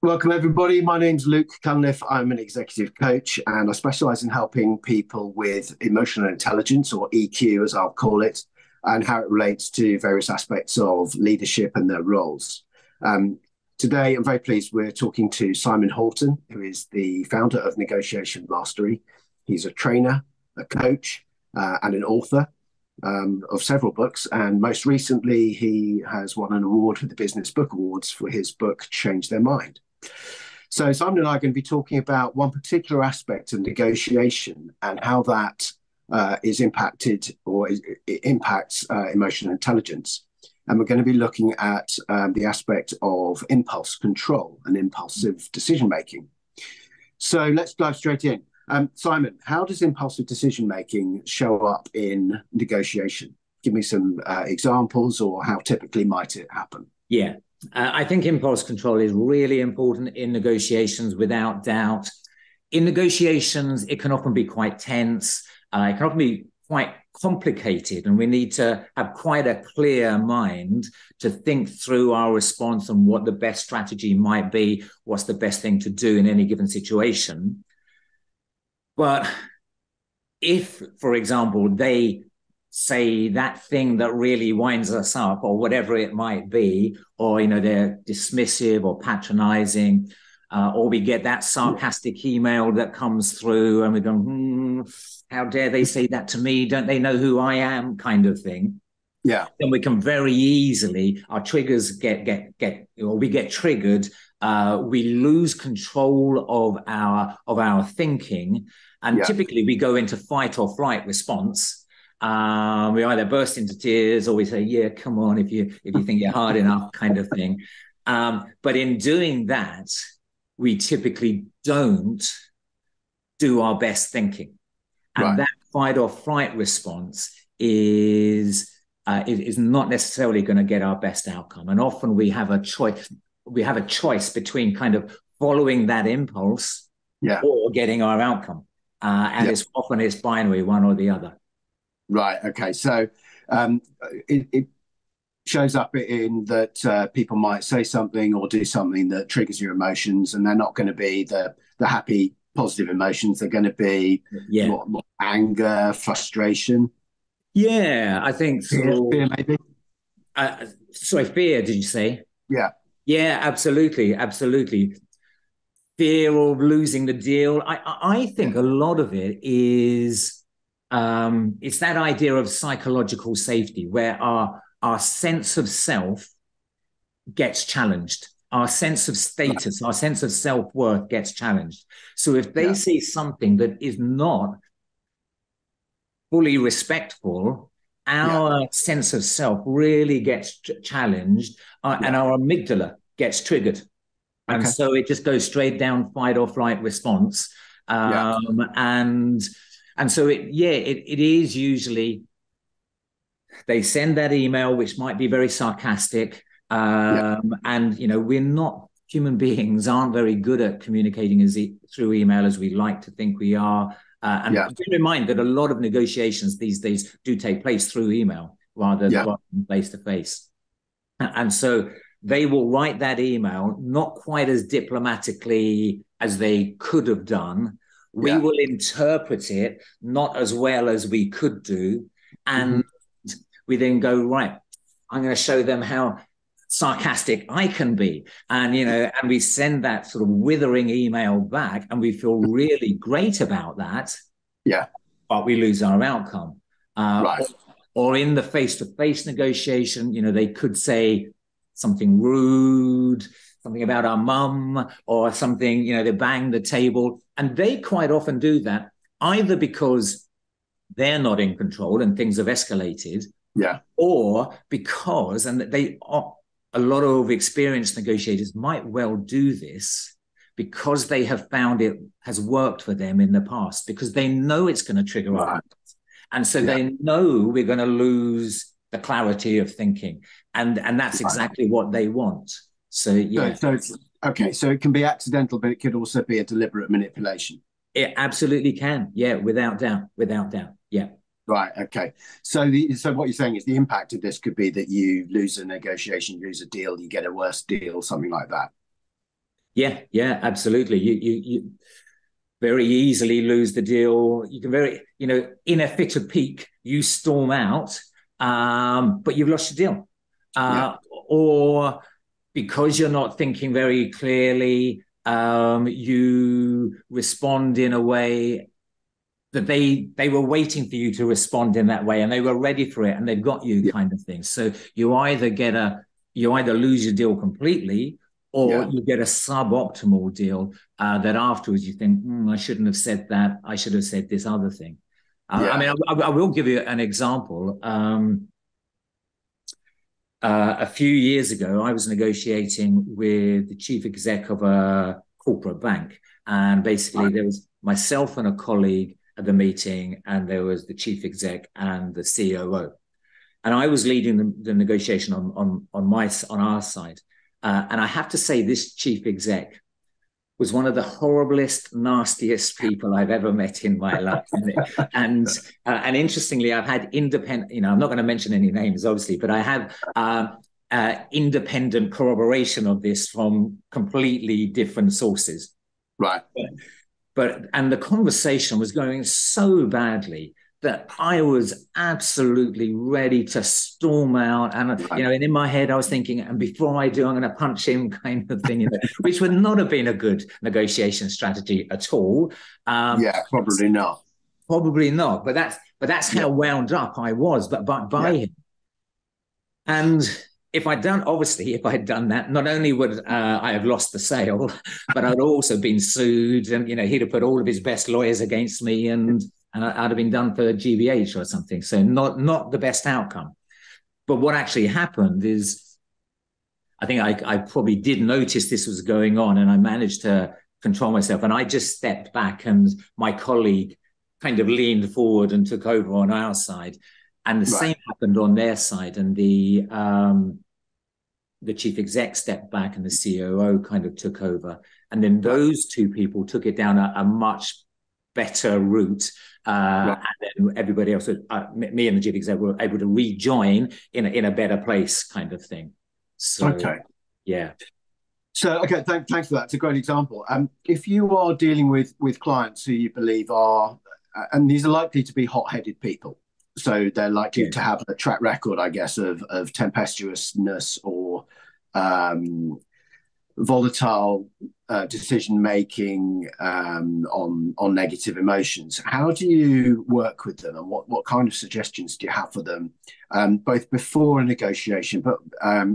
Welcome, everybody. My name's Luke Cunliffe. I'm an executive coach and I specialize in helping people with emotional intelligence, or EQ, as I'll call it, and how it relates to various aspects of leadership and their roles. Today, I'm very pleased we're talking to Simon Horton, who is the founder of Negotiation Mastery. He's a trainer, a coach, and an author of several books. And most recently, he has won an award with the Business Book Awards for his book, Change Their Mind. So Simon and I are going to be talking about one particular aspect of negotiation and how that is impacted, or it impacts emotional intelligence. And we're going to be looking at the aspect of impulse control and impulsive decision making. So let's dive straight in. Simon, how does impulsive decision making show up in negotiation? Give me some examples, or how typically might it happen? Yeah. I think impulse control is really important in negotiations, without doubt. In negotiations, it can often be quite tense. It can often be quite complicated, and we need to have quite a clear mind to think through our response and what the best strategy might be, what's the best thing to do in any given situation. But if, for example, they say that thing that really winds us up, or whatever it might be, or they're dismissive or patronizing, or we get that sarcastic email that comes through and we go, how dare they say that to me? Don't they know who I am? Kind of thing. Yeah. Then we can very easily, our triggers we get triggered. We lose control of our thinking, and typically we go into fight or flight response. We either burst into tears, or we say, yeah, come on, if you think you're hard enough, kind of thing. But in doing that, we typically don't do our best thinking. And that fight or flight response is not necessarily going to get our best outcome. And often we have a choice between kind of following that impulse or getting our outcome. And it's binary, one or the other. Right. Okay. So it shows up in that people might say something or do something that triggers your emotions, and they're not going to be the happy, positive emotions. They're going to be more anger, frustration. Yeah, I think so. Fear maybe. Sorry, fear, did you say? Yeah. Yeah, absolutely. Absolutely. Fear of losing the deal. I think a lot of it is it's that idea of psychological safety, where our sense of self gets challenged. Our sense of status, our sense of self-worth gets challenged. So if they say something that is not fully respectful, our sense of self really gets challenged, and our amygdala gets triggered. And so it just goes straight down fight or flight response. And so it is usually they send that email, which might be very sarcastic. And, we're not, human beings aren't very good at communicating through email as we like to think we are. And keep in mind that a lot of negotiations these days do take place through email rather than face to face. And so they will write that email not quite as diplomatically as they could have done. We will interpret it not as well as we could do. And we then go, right, I'm going to show them how sarcastic I can be. And, and we send that sort of withering email back, and we feel really great about that. Yeah. But we lose our outcome. Or in the face-to-face negotiation, they could say something rude, something about our mum, or something, they bang the table. And they quite often do that either because they're not in control and things have escalated, or because, and a lot of experienced negotiators might well do this because they have found it has worked for them in the past, because they know it's going to trigger our impulse. And so they know we're going to lose the clarity of thinking. And that's exactly what they want. So so it can be accidental, but it could also be a deliberate manipulation. It absolutely can. Yeah, without doubt. Yeah. Right. Okay. So what you're saying is the impact of this could be that you lose a negotiation, you lose a deal, you get a worse deal, something like that. Yeah, absolutely. You very easily lose the deal. You can very, in a fit of pique, you storm out, but you've lost your deal. Yeah, Or because you're not thinking very clearly, you respond in a way that they were waiting for you to respond in that way, and they were ready for it, and they've got you, yeah, kind of thing. So you either lose your deal completely, or yeah, you get a suboptimal deal that afterwards you think, I shouldn't have said that. I should have said this other thing. I yeah. mean, I will give you an example. A few years ago, I was negotiating with the chief exec of a corporate bank. And basically, Right, there was myself and a colleague at the meeting, and there was the chief exec and the COO. And I was leading the negotiation on our side. And I have to say, this chief exec was one of the horriblest, nastiest people I've ever met in my life. And interestingly, I've had independent, I'm not going to mention any names, obviously, but I have independent corroboration of this from completely different sources. right, And the conversation was going so badly that I was absolutely ready to storm out. And, right. and in my head, I was thinking, and before I do, I'm going to punch him, kind of thing, which would not have been a good negotiation strategy at all. Yeah, probably not. Probably not. But that's Yeah, how wound up I was, but by yeah, him. And if I'd done that, not only would I have lost the sale, but I'd also been sued, and he'd have put all of his best lawyers against me, and I'd have been done for GBH or something. So not the best outcome. But what actually happened is, I think I probably did notice this was going on, and I managed to control myself. And I just stepped back, and my colleague kind of leaned forward and took over on our side. And the right, same happened on their side. And the chief exec stepped back, and the COO kind of took over. And then right, those two people took it down a much better route. right. And then everybody else, me and the chief exec, were able to rejoin in a better place, kind of thing. So, Okay. yeah. So, okay, thanks for that. It's a great example. If you are dealing with clients who you believe are, and these are likely to be hot-headed people, so they're likely Yeah. to have a track record, I guess, of tempestuousness or volatile decision making on negative emotions. How do you work with them, and what kind of suggestions do you have for them, both before a negotiation, but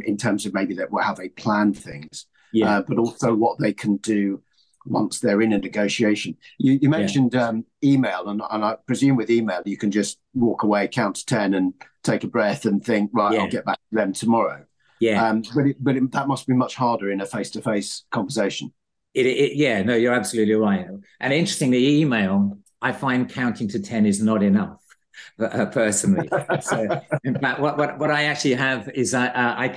in terms of maybe that how they plan things, Yeah. but also what they can do once they're in a negotiation? You Yeah. mentioned email, and I presume with email you can just walk away, count to 10, and take a breath and think, right, Yeah. I'll get back to them tomorrow. Yeah. That must be much harder in a face-to-face conversation. Yeah, no, you're absolutely right. And interestingly, email, I find counting to 10 is not enough, personally. So, in fact, what I actually have is I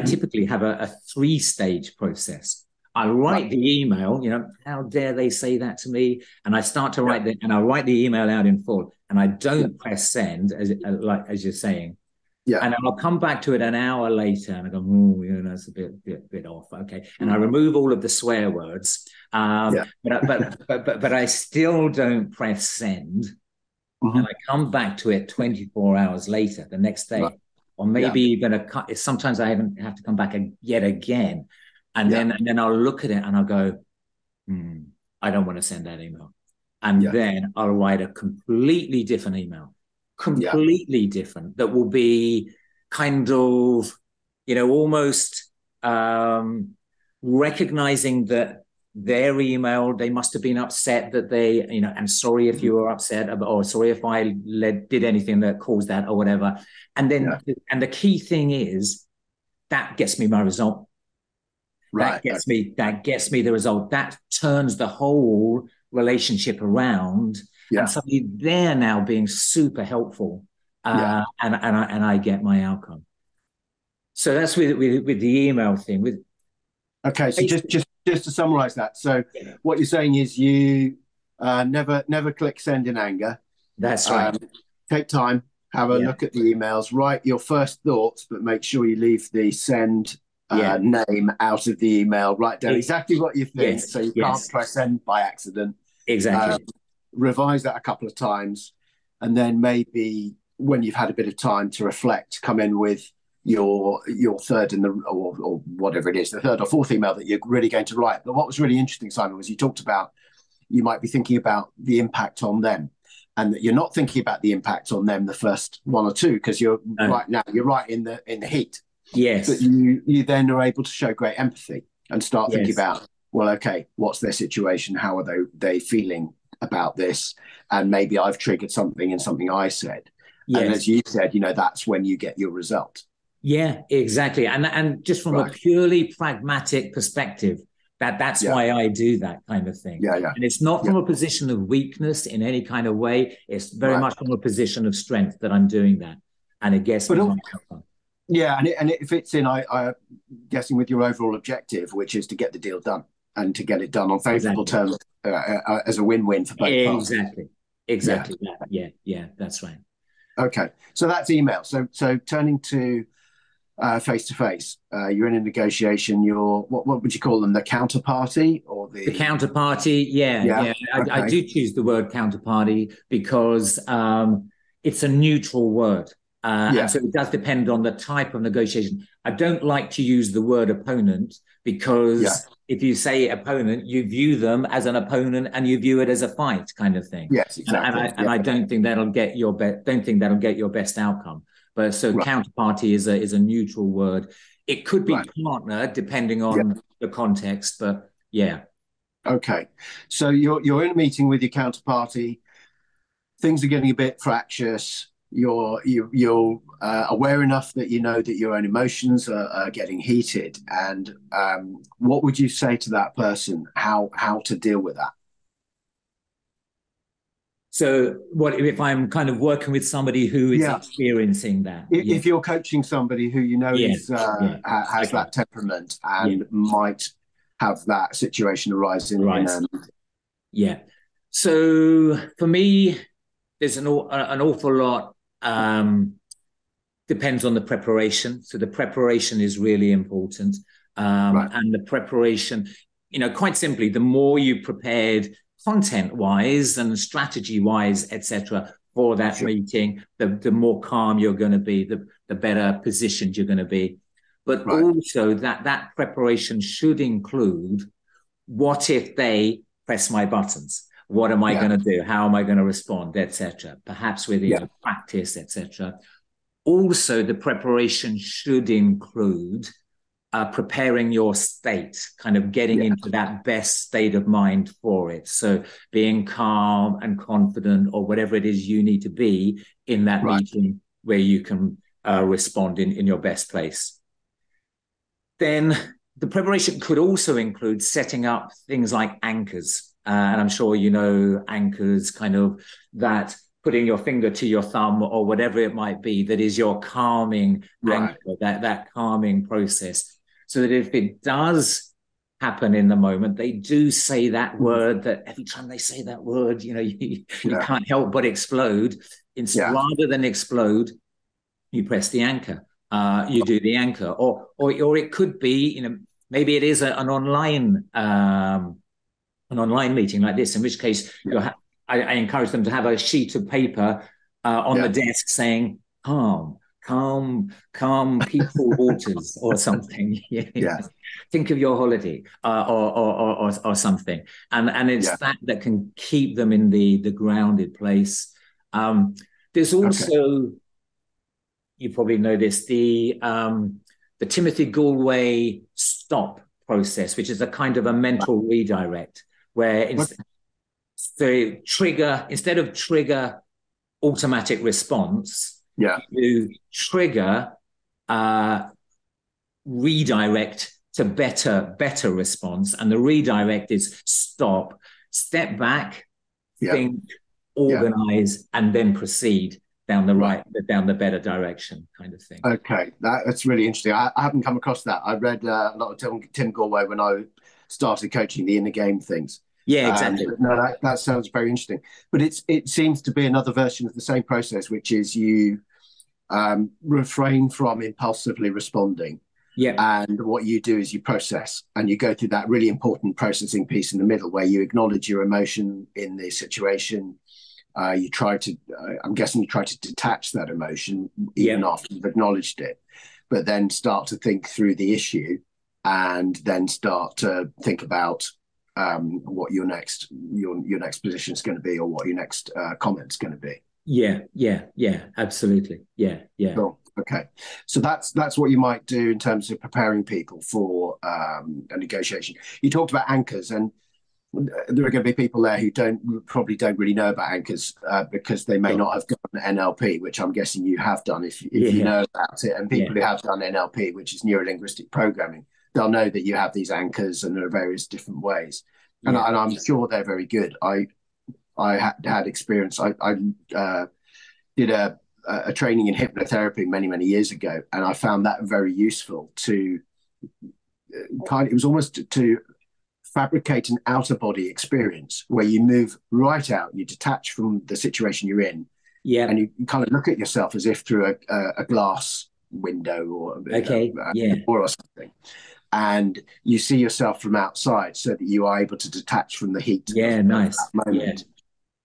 typically have a three-stage process. I Right. write the email, how dare they say that to me? And I start to and I write the email out in full, and I Yeah. don't press send, as you're saying. Yeah. And then I'll come back to it an hour later, and I go, oh, that's a bit off. Okay, and I remove all of the swear words, Yeah. but I still don't press send, and Mhm. I come back to it 24 hours later, the next Right. day, or Yeah. maybe even sometimes I even have to come back yet again, and Yeah. then I'll look at it and I'll go, I don't want to send that email, and Yeah. then I'll write a completely different email, Yeah. completely different, that will be kind of, almost recognizing that their email, they must have been upset that they, and sorry if you were upset, or sorry if I did anything that caused that, or whatever. And Yeah. then, and the key thing is, that gets me my result. Right. That gets me the result. That turns the whole relationship around, and Yeah. suddenly they're now being super helpful, Yeah. and I get my outcome. So that's with the email thing. With Okay. So just to summarize that. So Yeah, what you're saying is you never click send in anger. that's right. Um, Take time, have a Yeah, look at the emails, write your first thoughts, but make sure you leave the send Yeah. name out of the email, write down It, exactly what you think, yes. so you can't Yes. press send by accident. Exactly. Revise that a couple of times, and then maybe when you've had a bit of time to reflect, come in with your third and the or whatever it is, the third or fourth email that you're really going to write. But what was really interesting, Simon, was you talked about you might be thinking about the impact on them, and that you're not thinking about the impact on them the first one or two, because you're right now you're right in the heat. But Yes. you then are able to show great empathy and start thinking Yes. about, well, okay, what's their situation? How are they feeling about this? And maybe I've triggered something in something I said. And Yes. as you said, that's when you get your result. Yeah, exactly. And just from a Right. purely pragmatic perspective, that's Yeah. why I do that kind of thing. Yeah. Yeah. And it's not Yeah. from a position of weakness in any kind of way. It's very Right. much from a position of strength that I'm doing that. And it gets me my outcome. Yeah, and it fits in. I'm guessing with your overall objective, which is to get the deal done and to get it done on favourable Exactly. terms as a win-win for both parties. Exactly. Yeah. Exactly. Yeah, that's right. Okay, so that's email. So turning to face to face, you're in a negotiation. You're what would you call them? The counterparty or The the counterparty, yeah. I Okay. do choose the word counterparty because it's a neutral word. And so it does depend on the type of negotiation. I don't like to use the word opponent because if you say opponent, you view them as an opponent and you view it as a fight kind of thing. Yes, exactly. And I don't think that'll get your best outcome. But so counterparty is a neutral word. It could be partner depending on the context, but yeah. Okay, so you're in a meeting with your counterparty. Things are getting a bit fractious. You're aware enough that you know that your own emotions are getting heated. And what would you say to that person? How to deal with that? So, what if I'm kind of working with somebody who is experiencing that? If you're coaching somebody who you know is has Okay. that temperament and might have that situation arise in yeah. So for me, there's an awful lot depends on the preparation. So the preparation is really important. And the preparation, quite simply, the more you prepared content-wise and strategy-wise, etc., for that meeting, the more calm you're going to be, the better positioned you're going to be. But also that preparation should include, what if they press my buttons? What am I going to do? How am I going to respond, etc.? Perhaps with practice, etc. Also, the preparation should include preparing your state, kind of getting into that best state of mind for it. So being calm and confident, or whatever it is you need to be in that meeting where you can respond in your best place. Then the preparation could also include setting up things like anchors. And I'm sure you know anchors, kind of that putting your finger to your thumb or whatever it might be, that is your calming anchor, that calming process. So that if it does happen in the moment, they do say that word, that every time they say that word, you can't help but explode. Rather than explode, you press the anchor. You do the anchor, or it could be, maybe it is an online meeting like this, in which case I encourage them to have a sheet of paper on the desk saying calm, peaceful waters or something. Think of your holiday or something, and it's that can keep them in the grounded place. There's also, you probably know this, the Timothy Galway stop process, which is a kind of a mental redirect, where instead of trigger automatic response, you trigger redirect to better response. And the redirect is stop, step back, think, organize, and then proceed down the better direction, kind of thing. Okay, that's really interesting. I haven't come across that. I read a lot of Tim Galway when I started coaching the inner game things. Yeah, exactly. No, that sounds very interesting. But it seems to be another version of the same process, which is you refrain from impulsively responding. Yeah. And what you do is you process, and you go through that really important processing piece in the middle where you acknowledge your emotion in the situation. You try to, I'm guessing you try to detach that emotion even Yeah. after you've acknowledged it, but then start to think through the issue, and then start to think about what your next position is going to be, or what your next comment is going to be. Yeah. Yeah. Yeah. Absolutely. Yeah. Yeah. Cool. Okay, so that's what you might do in terms of preparing people for a negotiation. You talked about anchors, and there are going to be people there who probably don't really know about anchors because they may Sure. not have done NLP, which I'm guessing you have done if you Yeah. know about it. And Yeah. people who have done NLP, which is neuro linguistic programming, they'll know that you have these anchors, and there are various different ways. And, Yeah. I'm sure they're very good. I had experience. I did a training in hypnotherapy many years ago, and I found that very useful to it was almost to fabricate an outer body experience where you move right out, you detach from the situation you're in, Yeah. and you kind of look at yourself as if through a glass window, or Okay. Yeah. door or something, and you see yourself from outside, so that you are able to detach from the heat Yeah. of Nice. that Yeah. moment.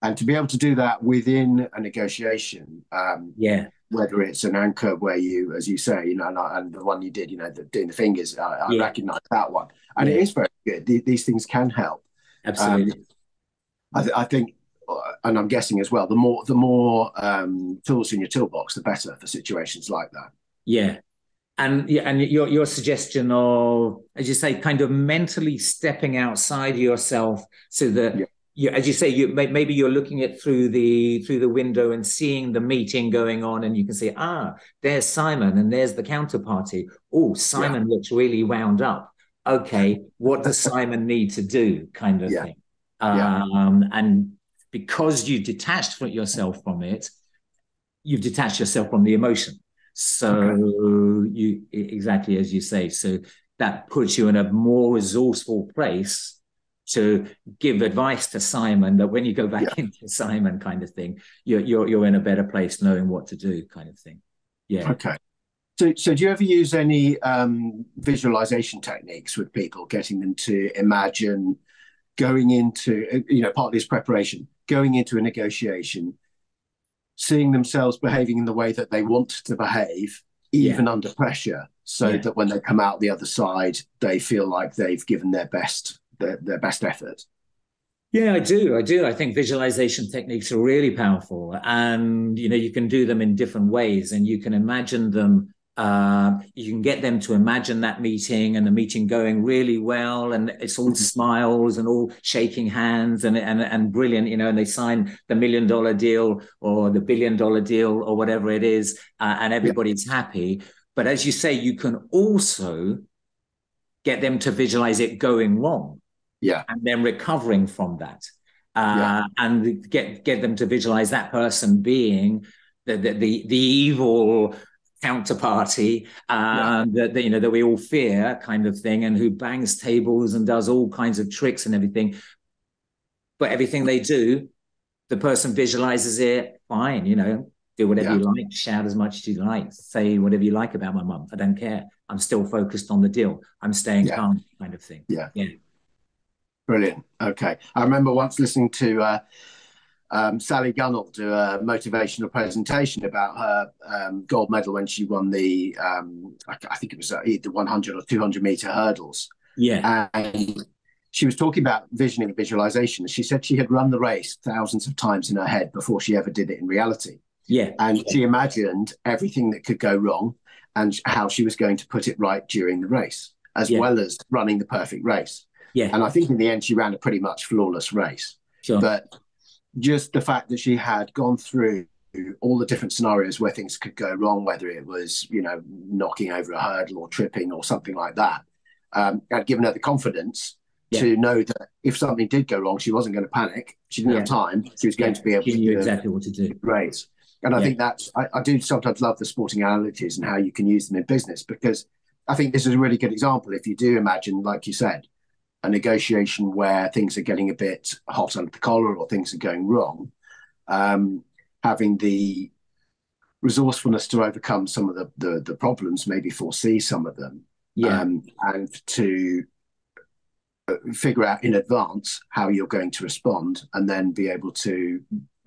And to be able to do that within a negotiation, Yeah. whether it's an anchor where you, as you say, and the one you did, doing the fingers, I Yeah. recognize that one, and it Yeah. is very good. These things can help. Um, Absolutely. I think, and I'm guessing as well, the more tools in your toolbox, the better for situations like that. Yeah. And yeah, and your suggestion of, as you say, kind of mentally stepping outside yourself, so Yeah, that you, as you say, maybe you're looking at through the window and seeing the meeting going on, and you can say, there's Simon, and there's the counterparty. Oh, yeah, Simon looks really wound up. Okay, what does Simon need to do, kind of yeah, thing. yeah, And because you detached yourself from it, you've detached yourself from the emotion. okay, So you, exactly as you say, so that puts you in a more resourceful place to give advice to Simon, that when you go yeah, back into Simon, kind of thing, you're in a better place knowing what to do, kind of thing. Yeah. okay. So do you ever use any visualization techniques with people, getting them to imagine going into, part of this preparation, going into a negotiation, seeing themselves behaving in the way that they want to behave, Yeah. even under pressure, so Yeah. that when they come out the other side, they feel like they've given their best effort? Yeah, I do. I do. I think visualization techniques are really powerful, and you can do them in different ways, and you can imagine them. You can get them to imagine that meeting, and the meeting going really well, and it's all Mhm. smiles and all shaking hands, and brilliant, and they sign the $1 million deal or the $1 billion deal or whatever it is, and Yeah, everybody's happy. But as you say, you can also get them to visualize it going wrong yeah, and then recovering from that, yeah, and get them to visualize that person being the evil counterparty, yeah, that we all fear, kind of thing, and who bangs tables and does all kinds of tricks and everything. But everything they do, the person visualizes it fine. Do whatever you yeah, like, shout as much as you like, say whatever you like about my mum. I don't care. I'm still focused on the deal. I'm staying yeah, calm, kind of thing. yeah. Yeah. Brilliant. Okay. I remember once listening to Sally Gunnell do a motivational presentation about her gold medal when she won I think it was either 100 or 200-meter hurdles. Yeah. And she was talking about visioning and visualization. She said she had run the race thousands of times in her head before she ever did it in reality. Yeah. And she imagined everything that could go wrong and how she was going to put it right during the race, as Yeah. well as running the perfect race. Yeah. And I think in the end, she ran a pretty much flawless race. Sure. But just the fact that she had gone through all the different scenarios where things could go wrong, whether it was, knocking over a hurdle or tripping or something like that, had given her the confidence Yeah. to know that if something did go wrong, she wasn't going to panic. She didn't Yeah. have time. She was going Yeah. to be able She to knew do exactly what to a do. race. And I Yeah. think I do sometimes love the sporting analogies and how you can use them in business, because I think this is a really good example. If you do imagine, like you said, a negotiation where things are getting a bit hot under the collar or things are going wrong, having the resourcefulness to overcome some of the problems, maybe foresee some of them, Yeah. and to figure out in advance how you're going to respond, and then be able to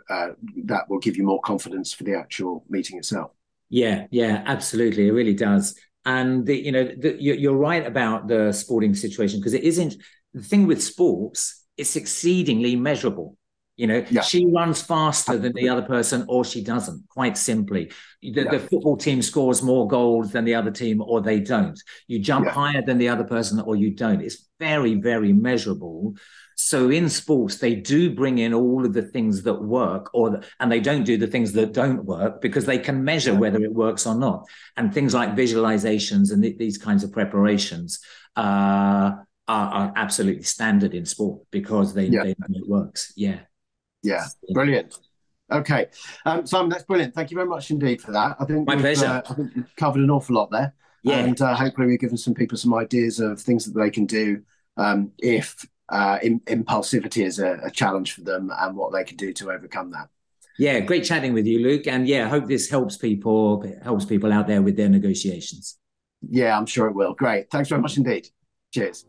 that will give you more confidence for the actual meeting itself. Yeah, yeah, absolutely. It really does. And you're right about the sporting situation, because it isn't the thing with sports. It's exceedingly measurable. Yeah, She runs faster than the absolutely. other person, or she doesn't. Quite simply, the, Yeah, the football team scores more goals than the other team, or they don't. You jump yeah, higher than the other person, or you don't. It's very, very measurable. So in sports, they do bring in all of the things that work, and they don't do the things that don't work, because they can measure yeah, whether it works or not. And things like visualizations and these kinds of preparations are absolutely standard in sport, because yeah, they know it works. Yeah. yeah. Brilliant. Okay, Simon, that's brilliant. Thank you very much indeed for that. My pleasure. I think we've covered an awful lot there, Yeah. and hopefully we've given some people some ideas of things that they can do if impulsivity is a challenge for them, and what they can do to overcome that. Yeah. Great chatting with you, Luke. And yeah, I hope this helps people out there with their negotiations. Yeah, I'm sure it will. Great. Thanks very much indeed. Cheers.